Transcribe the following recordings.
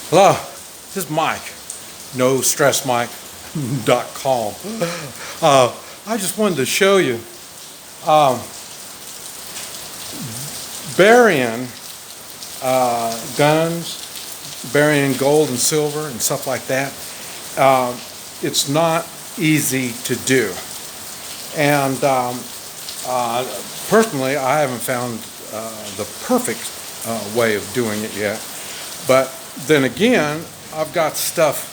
Hello, this is Mike, NoStressMike.com. I just wanted to show you burying guns, burying gold and silver and stuff like that. It's not easy to do. And personally, I haven't found the perfect way of doing it yet. But then again, I've got stuff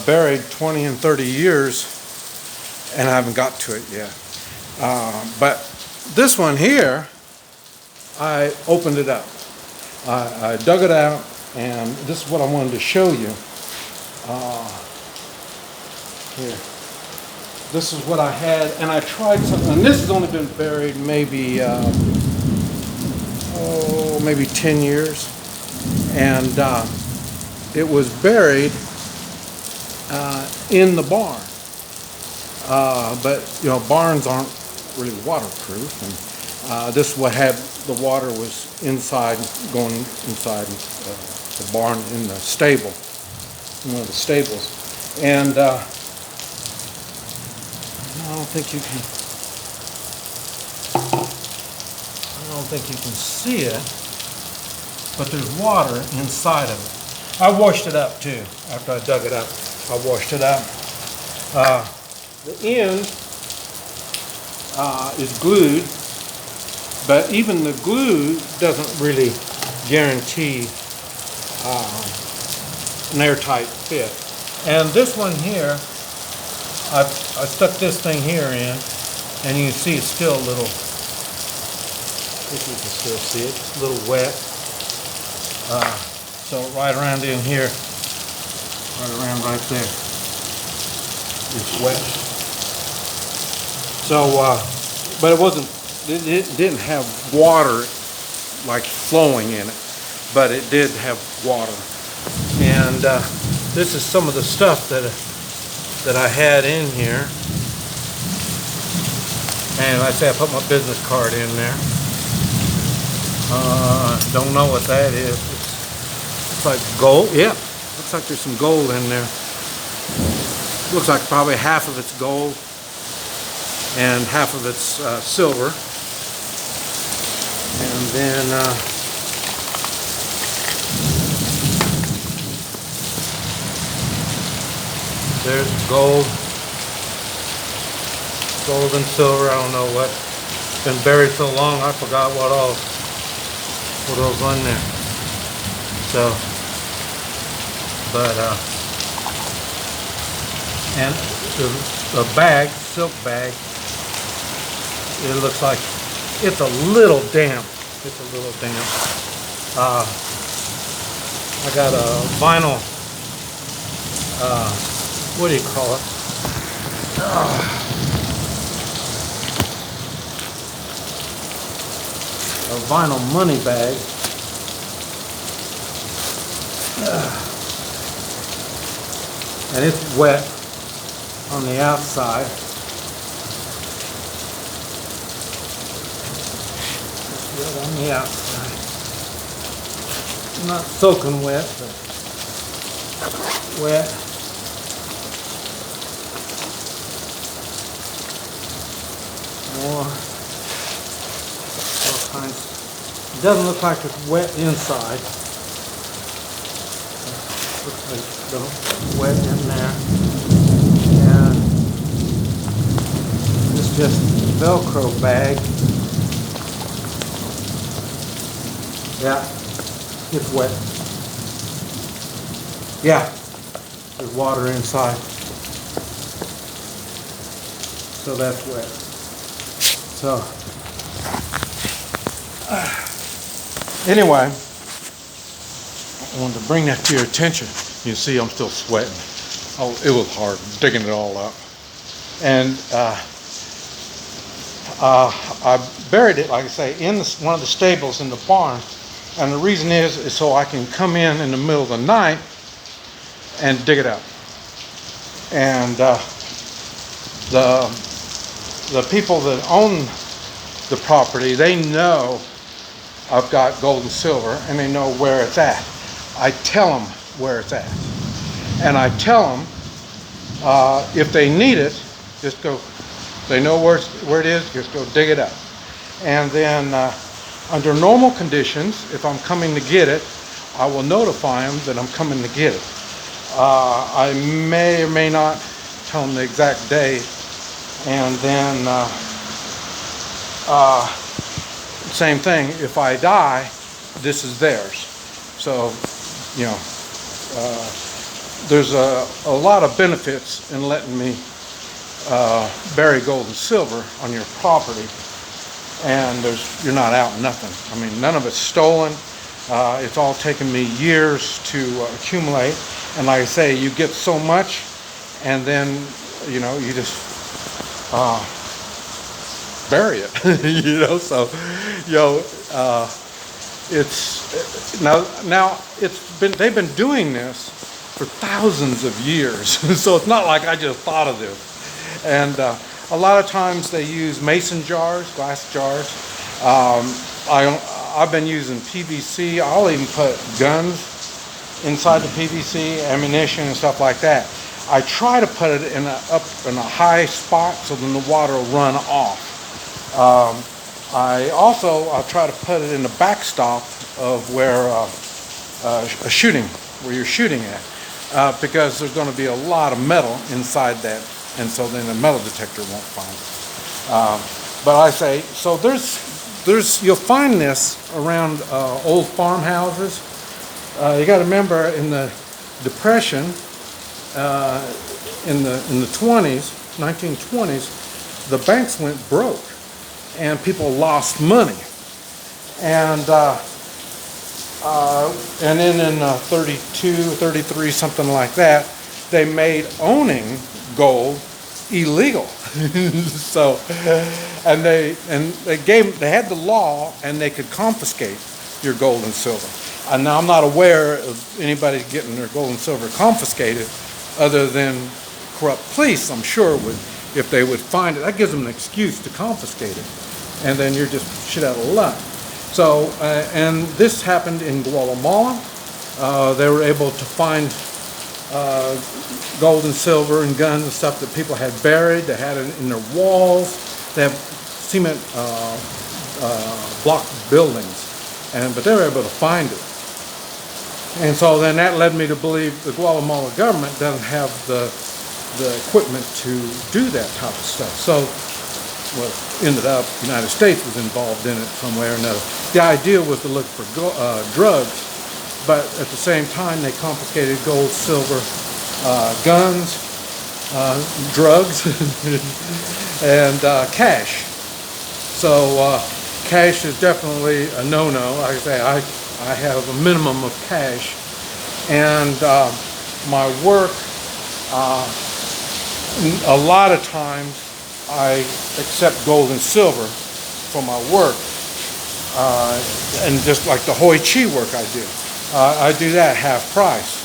buried 20 and 30 years and I haven't got to it yet. But this one here, I opened it up. I dug it out, and this is what I wanted to show you. Here. This is what I had, and I tried something, and this has only been buried maybe, maybe 10 years. And it was buried in the barn. But, you know, barns aren't really waterproof, and this is what had the water was inside, going inside the barn in the stable, in one of the stables. And I don't think you can see it, but there's water inside of it. I washed it up too. After I dug it up, I washed it up. The end is glued, but even the glue doesn't really guarantee an airtight fit. And this one here, I stuck this thing here in, and you can see it's still a little, if you can still see it, it's a little wet. So right around in here, right around right there, it's wet. So, but it didn't have water like flowing in it, but it did have water. And this is some of the stuff that I had in here. And like I say, I put my business card in there. Don't know what that is. It's like gold. Yeah, looks like there's some gold in there. Looks like probably half of it's gold and half of it's silver. And then there's gold and silver. I don't know what. It's been buried so long, I forgot what else on there. So, but and the bag, silk bag, it looks like it's a little damp. It's a little damp. I got a vinyl, what do you call it? A vinyl money bag. And it's wet on the outside. It's wet on the outside. Not soaking wet, but wet. More. All kinds. It doesn't look like it's wet inside. Looks like the wet in there. And it's just Velcro bag. Yeah, it's wet. Yeah, there's water inside. So that's wet. So, anyway, I wanted to bring that to your attention. You see I'm still sweating. Oh, it was hard digging it all up. And I buried it, like I say, in one of the stables in the barn. And the reason is so I can come in the middle of the night and dig it up. And the people that own the property, they know I've got gold and silver, and they know where it's at. I tell them where it's at. And I tell them if they need it, just go, they know where it is, just go dig it up. And then under normal conditions, if I'm coming to get it, I will notify them that I'm coming to get it. I may or may not tell them the exact day, and then same thing, if I die, this is theirs. So, you know, there's a lot of benefits in letting me bury gold and silver on your property, and you're not out nothing. I mean, none of it's stolen. It's all taken me years to accumulate, and like I say, you get so much, and then you know you just bury it. You know, so you know it's now they've been doing this for thousands of years, so it's not like I just thought of this. And a lot of times they use mason jars, glass jars. I've been using PVC. I'll even put guns inside the PVC, ammunition and stuff like that. I try to put it up in a high spot so then the water will run off. I'll try to put it in the backstop of where where you're shooting at, because there's going to be a lot of metal inside that, and so then the metal detector won't find it. But I say, so you'll find this around old farmhouses. You got to remember, in the Depression, in the 1920s, the banks went broke, and people lost money. And then in 32, 33, something like that, they made owning gold illegal. So, and they had the law, and they could confiscate your gold and silver. And now I'm not aware of anybody getting their gold and silver confiscated, other than corrupt police. I'm sure would, if they would find it. That gives them an excuse to confiscate it, and then you're just shit out of luck. So, and this happened in Guatemala. They were able to find gold and silver and guns and stuff that people had buried. They had it in their walls. They have cement block buildings, but they were able to find it. And so then that led me to believe the Guatemala government doesn't have the equipment to do that type of stuff. So what ended up, the United States was involved in it some way or another. The idea was to look for drugs, but at the same time they confiscated gold, silver, guns, drugs, and cash. So cash is definitely a no-no. Like I say, I have a minimum of cash, and my work, a lot of times I accept gold and silver for my work, and just like the Hoi Chi work I do that half price.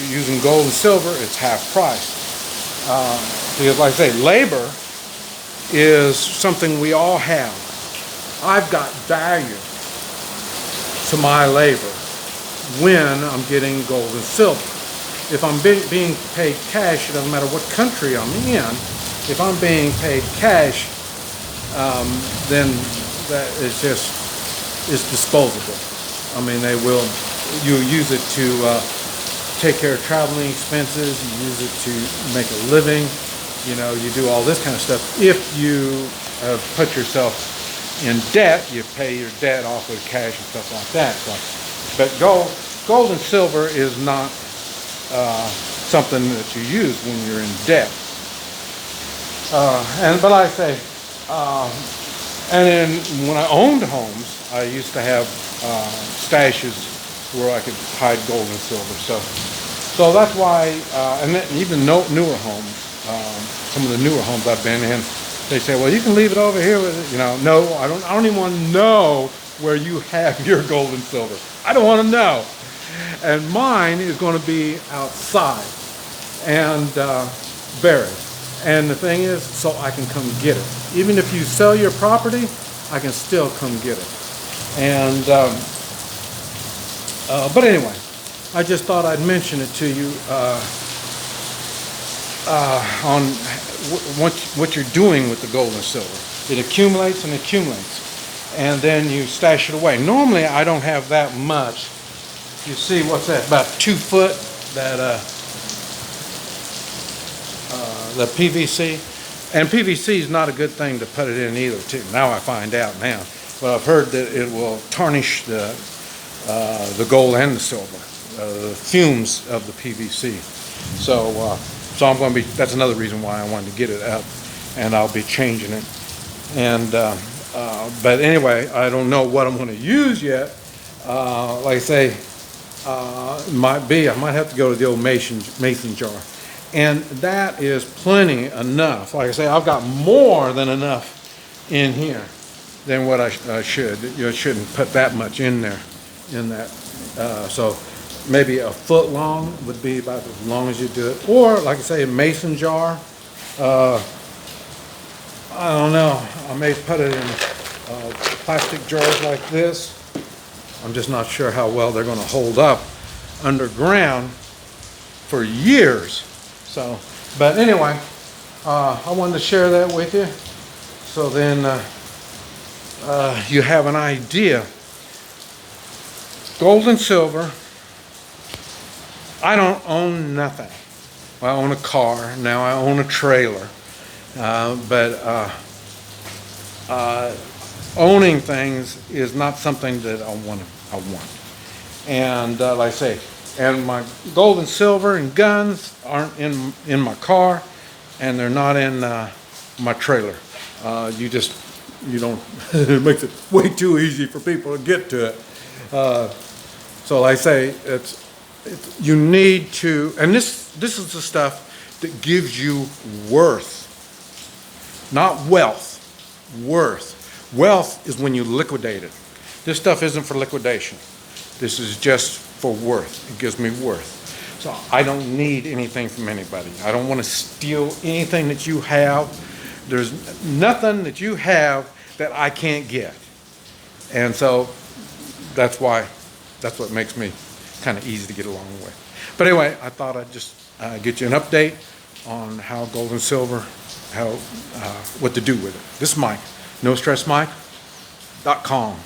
You're using gold and silver, it's half price. Because like I say, labor is something we all have. I've got value to my labor when I'm getting gold and silver. If I'm being paid cash, it doesn't matter what country I'm in. If I'm being paid cash, then that is it's disposable. I mean, you use it to take care of traveling expenses. You use it to make a living. You know, you do all this kind of stuff. If you put yourself in debt, you pay your debt off with cash and stuff like that. So, but gold and silver is not something that you use when you're in debt. But I say, and then when I owned homes, I used to have stashes where I could hide gold and silver. So that's why, and then even newer homes, some of the newer homes I've been in, they say, well, you can leave it over here with it. You know, no, I don't even want to know where you have your gold and silver. I don't want to know. And mine is going to be outside and buried. And the thing is, so I can come get it. Even if you sell your property, I can still come get it. And but anyway, I just thought I'd mention it to you on what you're doing with the gold and silver. It accumulates and accumulates, and then you stash it away. Normally, I don't have that much. You see, what's that? About 2 foot. That the PVC, and PVC is not a good thing to put it in either. Too. Now I find out now, but I've heard that it will tarnish the gold and the silver, the fumes of the PVC. So I'm going to be. That's another reason why I wanted to get it up, and I'll be changing it. And but anyway, I don't know what I'm going to use yet. Like I say, I might have to go to the old mason jar, and that is plenty enough. Like I say, I've got more than enough in here than what I should. You shouldn't put that much in there, in that. So maybe a foot long would be about as long as you do it. Or like I say, a mason jar. I don't know. I may put it in plastic jars like this. I'm just not sure how well they're going to hold up underground for years. So, but anyway, I wanted to share that with you. So then you have an idea. Gold and silver. I don't own nothing. Well, I own a car. Now I own a trailer. But owning things is not something that I want. And like I say, and my gold and silver and guns aren't in my car, and they're not in my trailer. You don't. It makes it way too easy for people to get to it. So like I say, you need to, and this is the stuff that gives you worth, not wealth. Worth. Wealth is when you liquidate it. This stuff isn't for liquidation. This is just for worth. It gives me worth. So I don't need anything from anybody. I don't want to steal anything that you have. There's nothing that you have that I can't get. And so that's what makes me kind of easy to get along with. But anyway, I thought I'd just get you an update on how gold and silver, what to do with it. This is Mike, NoStressMike.com.